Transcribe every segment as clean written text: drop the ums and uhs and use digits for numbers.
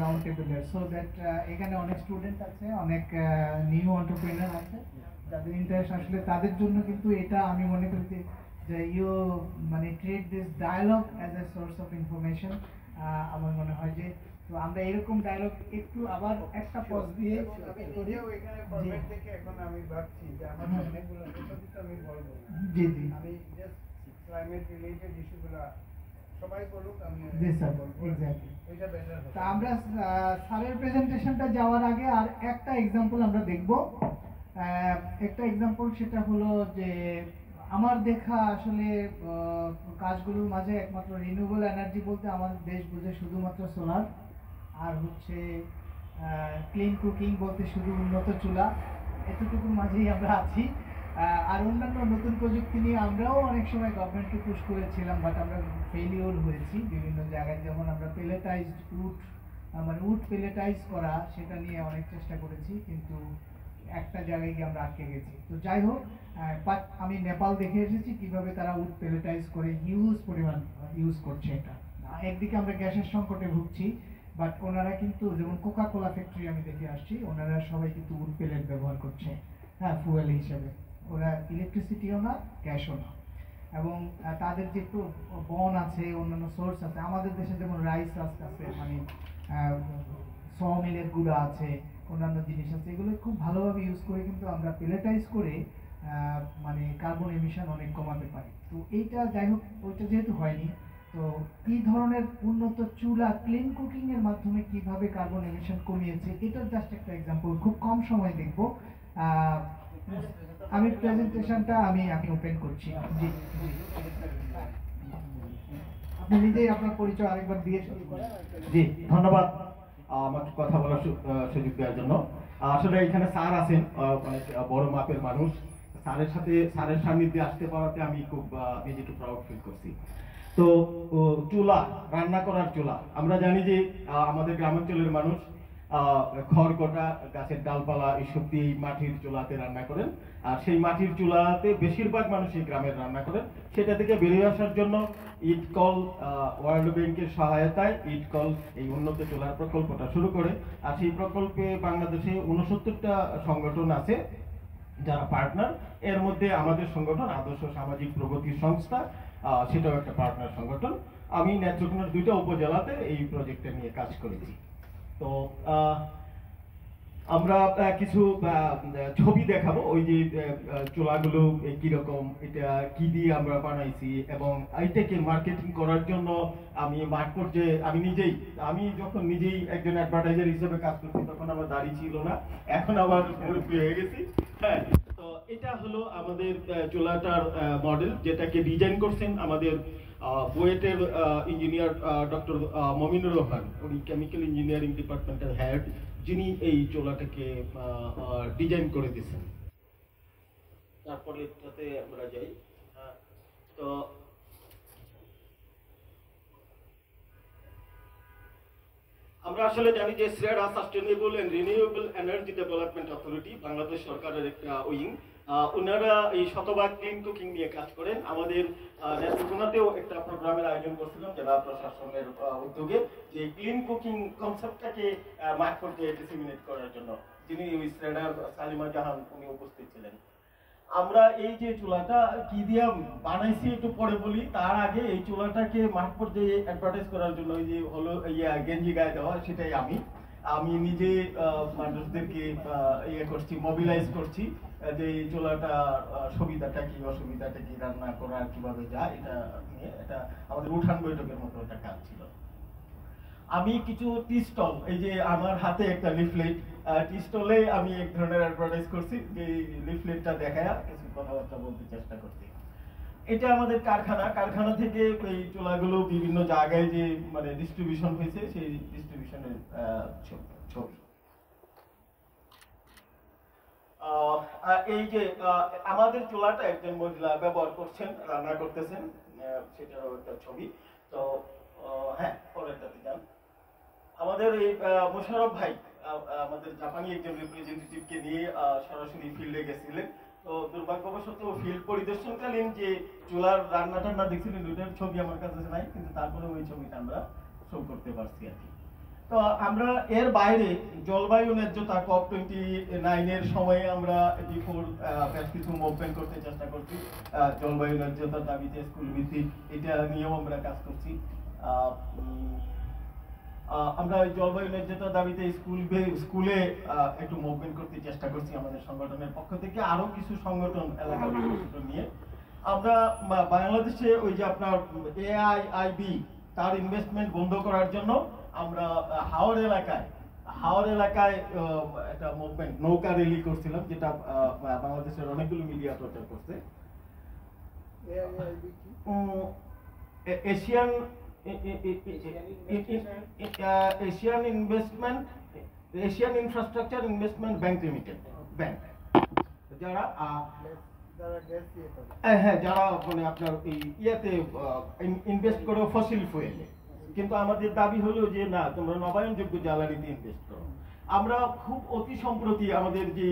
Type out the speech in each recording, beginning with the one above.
Round টেবিলের so that এখানে অনেক স্টুডেন্ট আছে, অনেক নিউ এন্টারপ্রেনার আছে যাদের ইন্টারেস্ট আসলে তাদের জন্য কিন্তু এটা আমি মনে করি যে ইউ মানে create this dialogue as a source of information. আমার মনে হয় যে তো আমরা এরকম ডায়ালগ একটু আবার একটা পজ দিয়ে এখানে ফরম্যাট থেকে এখন আমি ভাবছি যে আমার অনেকগুলো আমি বলবো। জি জি আমি জাস্ট ক্লাইমেট রিলেটেড ইস্যুগুলো সবাই বলুক, আমি জি স্যার এক্স্যাক্টলি। ওইটা বেটার তা আমরা স্যারের প্রেজেন্টেশনটা যাওয়ার আগে আর একটা এক্সাম্পল আমরা দেখব। একটা এক্সাম্পল সেটা হলো যে আমার দেখা আসলে কাজগুলোর মাঝে একমাত্র রিনিউয়েবল এনার্জি বলতে আমাদের দেশ বুঝে শুধুমাত্র সোলার, আর হচ্ছে ক্লিন কুকিং বলতে শুধু উন্নত চুলা, এতটুকুর মাঝেই আমরা আছি। আর অন্যান্য নতুন প্রযুক্তি নিয়ে আমরাও অনেক সময় গভর্নমেন্টকে পুশ করেছিলাম, বাট আমরা ফেলিওর হয়েছি বিভিন্ন জায়গায়। যেমন আমরা পেলেটাইজড উড মানে উড পেলেটাইজ করা সেটা নিয়ে অনেক চেষ্টা করেছি, কিন্তু একটা জায়গায় গিয়ে আমরা আটকে গেছি। তো যাই হোক, বাট আমি নেপাল দেখে এসেছি কিভাবে তারা উড পেলেটাইজ করে হিউজ পরিমাণ ইউজ করছে এটা। একদিকে আমরা গ্যাসের সংকটে ভুগছি, বাট ওনারা কিন্তু যেমন কোকা কোলা ফ্যাক্টরি আমি দেখে আসছি, ওনারা সবাই কিন্তু উড পেলেট ব্যবহার করছে, হ্যাঁ, ফুয়েল হিসেবে। ওরা ইলেকট্রিসিটিও না, গ্যাসও না, এবং তাদের যে বন আছে, অন্যান্য সোর্স আছে। আমাদের দেশে যেমন রাইস আছে, মানে স মিলের গুঁড়া আছে, অন্যান্য জিনিস আছে, এগুলো খুব ভালোভাবে ইউজ করে কিন্তু আমরা পেলেটাইজ করে মানে কার্বন এমিশন অনেক কমাতে পারি। তো এইটা যাই হোক, ওইটা যেহেতু হয়নি, তো এই ধরনের উন্নত চুলা ক্লিন কুকিং এর মাধ্যমে কিভাবে কার্বন এমিশন কমিয়েছে, এটার জাস্ট একটা এক্সাম্পল খুব কম সময় দেখবো। আমি প্রেজেন্টেশনটা আমি ওপেন করছি। জি জি, আপনি নিজেই আপনার পরিচয় আরেকবার দিয়ে শুরু করেন। জি, ধন্যবাদ আমাকে কথা বলার সুযোগ দেওয়ার জন্য। আসলে এখানে স্যার আছেন, অনেক বড় মাপের মানুষ। স্যারের সান্নিধ্যে আসতে পারাতে আমি খুব নিজেকে প্রাউড ফিল করছি। তো চুলা, রান্না করার চুলা, আমরা জানি যে আমাদের গ্রামাঞ্চলের মানুষ খড় কটা, গাছের ডালপালা এসব দিয়ে মাটির চুলাতে রান্না করেন। আর সেই মাটির চুলাতে বেশিরভাগ মানুষ এই গ্রামের রান্না করেন। সেটা থেকে বেরিয়ে আসার জন্য ইটকল ওয়ার্ল্ড ব্যাংকের সহায়তায় ইটকল এই উন্নত চুলার প্রকল্পটা শুরু করে। আর সেই প্রকল্পে বাংলাদেশে 69টা সংগঠন আছে যারা পার্টনার। এর মধ্যে আমাদের সংগঠন আদর্শ সামাজিক প্রগতি সংস্থা, সেটাও একটা পার্টনার সংগঠন। আমি নেত্রকোনার 2টা উপজেলাতে এই প্রজেক্টটা নিয়ে কাজ করেছি। তো আমরা কিছু ছবি দেখাবো, ওই যে চুলাগুলো কিরকম, এটা কি দিয়ে আমরা বানাইছি, এবং এইটাকে মার্কেটিং করার জন্য আমি মাঠ পর্যায়ে আমি যখন নিজেই একজন অ্যাডভার্টাইজার হিসেবে কাজ করছি, তখন আমার দাড়ি ছিল না, এখন আবার হয়ে গেছি। হ্যাঁ, তো এটা হলো আমাদের চুলাটার মডেল, যেটাকে ডিজাইন করছেন আমাদের বুয়েটের ইঞ্জিনিয়ার ডক্টর মমিনুর রহমান। উনি কেমিক্যাল ইঞ্জিনিয়ারিং ডিপার্টমেন্টের হেড, যিনি এই চুলাটাকে ডিজাইন করে দিয়েছেন। তারপরে এটাতে আমরা যাই। তো আমরা আসলে জানি যে SREDA sustainable and renewable energy development authority Bangladesh সরকারের একটা উইং। ওনারা এই শতভাগ ক্লিন কুকিং নিয়ে কাজ করেন। আমাদের নেত্রকোনাতেও একটা প্রোগ্রামের আয়োজন করছিলাম জেলা প্রশাসনের উদ্যোগে, যে ক্লিন কুকিং কনসেপ্টটাকে মাঠ পর্যায়ে ডিসেমিনেট করার জন্য, যিনি ওই SREDAর সালিমা জাহান উনি উপস্থিত ছিলেন। আমরা এই যে চুলাটা কি দিয়ে বানাইছি একটু পরে বলি, তার আগে এই চুলাটাকে মাঠ পর্যায়ে অ্যাডভার্টাইজ করার জন্য ওই যে হলো গেঞ্জি গায়ে দেওয়া, সেটাই আমি নিজে মানুষদেরকে করছি, মোবিলাইজ করছি যে এই চুলাটা সুবিধাটা কি, অসুবিধাটা কি, রান্না করা কিভাবে যায়, এটা নিয়ে এটা আমাদের উঠান বৈঠকের মতো একটা কাজ ছিল। আমি কিছু টি স্টল, এই যে আমার হাতে একটা লিফলেট, টি স্টলে আমি এক ধরনের অ্যাডভার্টাইজ করছি, যে লিফলেটটা দেখায় কিছু কথাবার্তা বলতে চেষ্টা করছি। এটা আমাদের কারখানা থেকে এই চুলাগুলো বিভিন্ন জায়গায় যে মানে ডিস্ট্রিবিউশন হয়েছে, সেই ডিস্ট্রিবিউশনের ছবি। এই যে আমাদের চুলাটা একজন মহিলা ব্যবহার করছেন, রান্না করতেছেন, সেটারও একটা ছবি। তো হ্যাঁ, পরেরটাতে যান। আমাদের এই মোশাররফ ভাই আমাদের জাপানি একজন রিপ্রেজেন্টেটিভকে নিয়ে সরাসরি ফিল্ডে গেছিলেন। তো দুর্ভাগ্যবশত ফিল্ড পরিদর্শনকালীন যে চুলার রান্না টান্না দেখছিলেন, ওইটার ছবি আমার কাছে নাই, কিন্তু তারপরে ওই ছবিটা আমরা শো করতে পারছি আর কি। তো আমরা এর বাইরে জলবায়ু ন্যায্যতা COP29 এর সময়ে আমরা D4 বেশ কিছু মুভমেন্ট করতে চেষ্টা করছি। জলবায়ু ন্যায্যতার দাবিতে স্কুল ভিত্তিক এটা নিয়েও আমরা কাজ করছি। আমরা ওই জলবায়ু ন্যায্যতার দাবিতে স্কুলে একটু মুভমেন্ট করতে চেষ্টা করছি আমাদের সংগঠনের পক্ষ থেকে, আরো কিছু সংগঠন এলাকার নিয়ে। আমরা বাংলাদেশে ওই যে আপনার AIIB তার ইনভেস্টমেন্ট বন্ধ করার জন্য আমরা হাওর এলাকায় একটা মুভমেন্ট নৌকা র্যালি করছিলাম, যেটা বাংলাদেশের অনেকগুলো মিডিয়া প্রচার করছে। Asian infrastructure investment bank limited, bank যারা যারা মানে আপনার এই ইয়েতে ইনভেস্ট করে ফসিল ফুয়েলে, কিন্তু আমাদের দাবি হলো যে না, তোমরা নবায়নযোগ্য জ্বালানিতে ইনভেস্ট করো। আমরা খুব অতি সম্প্রতি আমাদের যে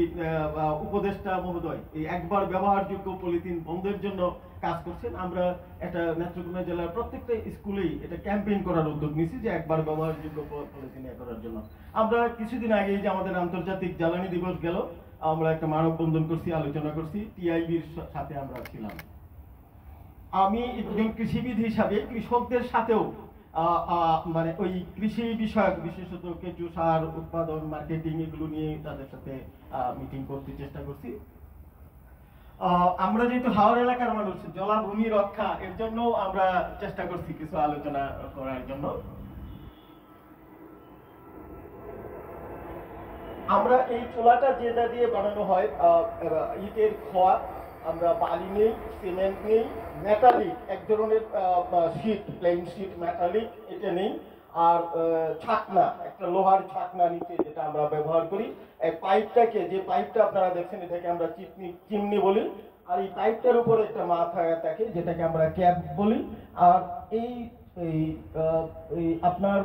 উপদেষ্টা মহোদয় এই একবার ব্যবহারযোগ্য পলিথিন বন্ধের জন্য কাজ করছেন। আমরা একটা নেত্রকোনা জেলার প্রত্যেকটা স্কুলেই এটা ক্যাম্পেইন করার উদ্যোগ নিয়েছি যে একবার ব্যবহারযোগ্য পলিথিন করার জন্য। আমরা কিছুদিন আগে যে আমাদের আন্তর্জাতিক জ্বালানি দিবস গেল, আমরা একটা মানববন্ধন করছি, আলোচনা করছি, টিআইবির সাথে আমরা ছিলাম। আমি একজন কৃষিবিদ হিসাবে কৃষকদের সাথেও মানে ওই কৃষি বিষয়ক বিশেষত কেঁচু সার উৎপাদন, মার্কেটিং এগুলো নিয়ে তাদের সাথে মিটিং করতে চেষ্টা করছি। আমরা যেহেতু হাওর এলাকার মানুষ, জলাভূমি রক্ষা এর জন্য আমরা চেষ্টা করছি কিছু আলোচনা করার জন্য। আমরা এই চুলাটা যেটা দিয়ে বানানো হয় ইটের খোয়া, আমরা বালি নেই, সিমেন্ট নেই, মেটালিক এক ধরনের শীট, প্লেন শীট মেটালিক এটা নেই, আর ছাকনা, একটা লোহার ছাকনা নিচে যেটা আমরা ব্যবহার করি। এই পাইপটাকে, যে পাইপটা আপনারা দেখছেন এটাকে আমরা চিমনি বলি, আর এই পাইপটার উপরে একটা মাথা থাকে যেটাকে আমরা ক্যাপ বলি। আর এই আপনার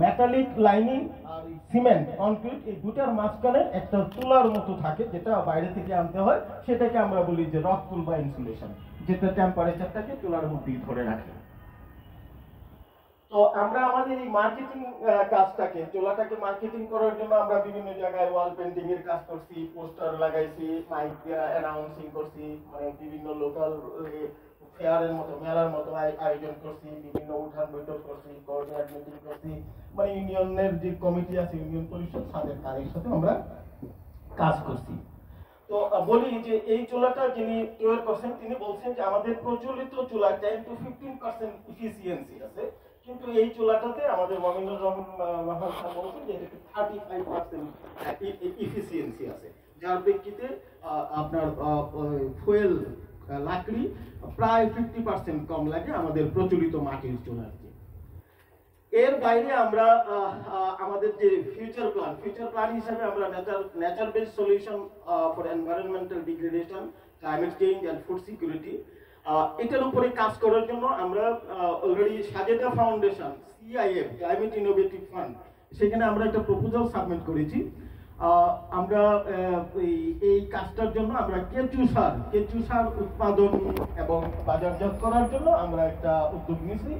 মেটালিক লাইনিং আর সিমেন্ট কনক্রিট, এই দুটার মাঝখানে একটা তুলার মতো থাকে যেটা বাইরে থেকে আনতে হয়, সেটাকে আমরা বলি যে রক পুল বা ইনসুলেশন, যেটা টেম্পারেচারটাকে তুলার মধ্যেই ধরে রাখে। তো আমরা আমাদের এই মার্কেটিং কাজটাকে, চুলাটাকে মার্কেটিং করার জন্য আমরা বিভিন্ন জায়গায় ওয়াল পেন্টিং এর কাজ করছি, পোস্টার লাগাইছি, মাইক অ্যানাউন্সিং করছি, মানে বিভিন্ন লোকাল ফেয়ারের মতো, মেলার মতো আয়োজন করছি, বিভিন্ন উঠান বৈঠক করছি, কোঅর্ডিনেট মিটিং করছি, মানে ইউনিয়নের যে কমিটি আছে, ইউনিয়ন পরিষদ, তাদের সাথে আমরা কাজ করছি। তো বলি যে এই চুলাটা যিনি তৈরি করছেন তিনি বলছেন যে আমাদের প্রচলিত চুলা 10 to 15% ইফিসিয়েন্সি আছে, কিন্তু এই চুলাটাতে আমাদের মমিনুর রহমান সাহেব বলছেন যে এটাতে 35% ইফিসিয়েন্সি আছে, যার প্রেক্ষিতে আপনার ফুয়েল লাকড়ি প্রায় 50% কম লাগে আমাদের প্রচলিত মাটির চুলার চেয়ে। এর বাইরে আমরা আমাদের যে ফিউচার প্ল্যান হিসেবে আমরা nature based solution for environmental degradation, climate change and food security, এটার উপরে কাজ করার জন্য আমরা already Sajeda foundation, CIF climate innovative fund, সেখানে আমরা একটা প্রপোজাল সাবমিট করেছি। আমরা এই কাজটার জন্য আমরা কেঁচু সার উৎপাদন এবং বাজারজাত করার জন্য আমরা একটা উদ্যোগ নিয়েছি।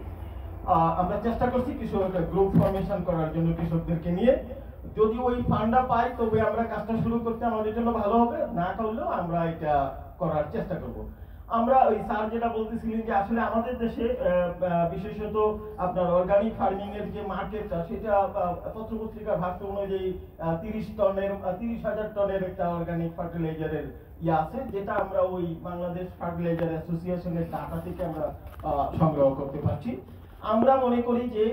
আমরা চেষ্টা করছি কিছু একটা গ্রুপ ফরমেশন করার জন্য কৃষকদেরকে নিয়ে। যদি ওই ফান্ডটা পাই তবে আমরা কাজটা শুরু করতে আমাদের জন্য ভালো হবে, না করলেও আমরা এটা করার চেষ্টা করব। আমরা ওই স্যার যেটা বলতেছিলেন যে আসলে আমাদের দেশে বিশেষত আপনার অর্গানিক ফার্মিং এর যে মার্কেটটা, সেটা পত্রপত্রিকার ভাষ্য অনুযায়ী 30,000 টনের একটা অর্গানিক ফার্টিলাইজারের আছে, যেটা আমরা ওই বাংলাদেশ ফার্টিলাইজার অ্যাসোসিয়েশনের ডাটা থেকে আমরা সংগ্রহ করতে পারছি। আমরা মনে করি যে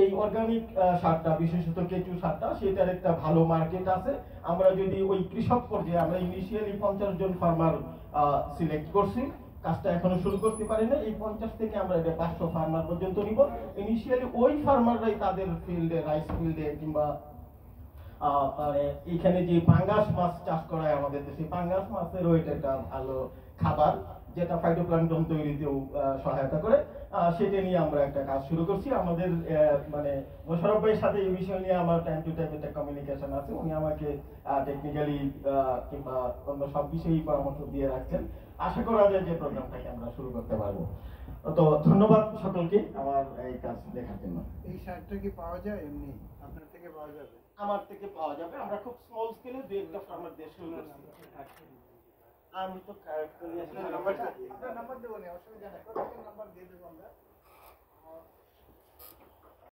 এই অর্গানিক সারটা, বিশেষত কেঁচু সারটা, সেটার একটা ভালো মার্কেট আছে। আমরা যদি ওই কৃষক পর্যায়ে, আমরা ইনিশিয়ালি 50 জন ফার্মার সিলেক্ট করছি, কাজটা এখনো শুরু করতে পারি না, এই 50 থেকে আমরা এটা 500 ফার্মার পর্যন্ত নিব। ইনিশিয়ালি ওই ফার্মাররাই তাদের ফিল্ডে, রাইস ফিল্ডে কিংবা এখানে যে পাঙ্গাস মাছ চাষ করা হয় আমাদের দেশে, পাঙ্গাস মাছেরও এটা একটা ভালো খাবার যেটা ফাইটোপ্লাঙ্কটন তৈরিতেও সহায়তা করে, সেটা নিয়ে আমরা একটা কাজ শুরু করছি। আমাদের মানে মোশাররফ ভাইয়ের সাথে এই বিষয় নিয়ে আমার টাইম টু টাইম একটা কমিউনিকেশন আছে, উনি আমাকে টেকনিক্যালি কিংবা অন্য সব বিষয়েই পরামর্শ দিয়ে রাখছেন। আশা করা যায় যে প্রোগ্রামটাকে আমরা শুরু করতে পারবো। তো ধন্যবাদ সকলকে আমার এই কাজ দেখার জন্য। এই শার্টটা কি পাওয়া যায় এমনি আপনার থেকে পাওয়া যাবে? আমার থেকে পাওয়া যাবে, আমরা খুব স্মল স্কেলে দুই একটা ফার্মার দিয়ে শুরু করছি। আমি তো আপনার নাম্বার দেবো না, অসুবিধা নেই, প্রত্যেকের নাম্বার দিয়ে দেবো আমরা।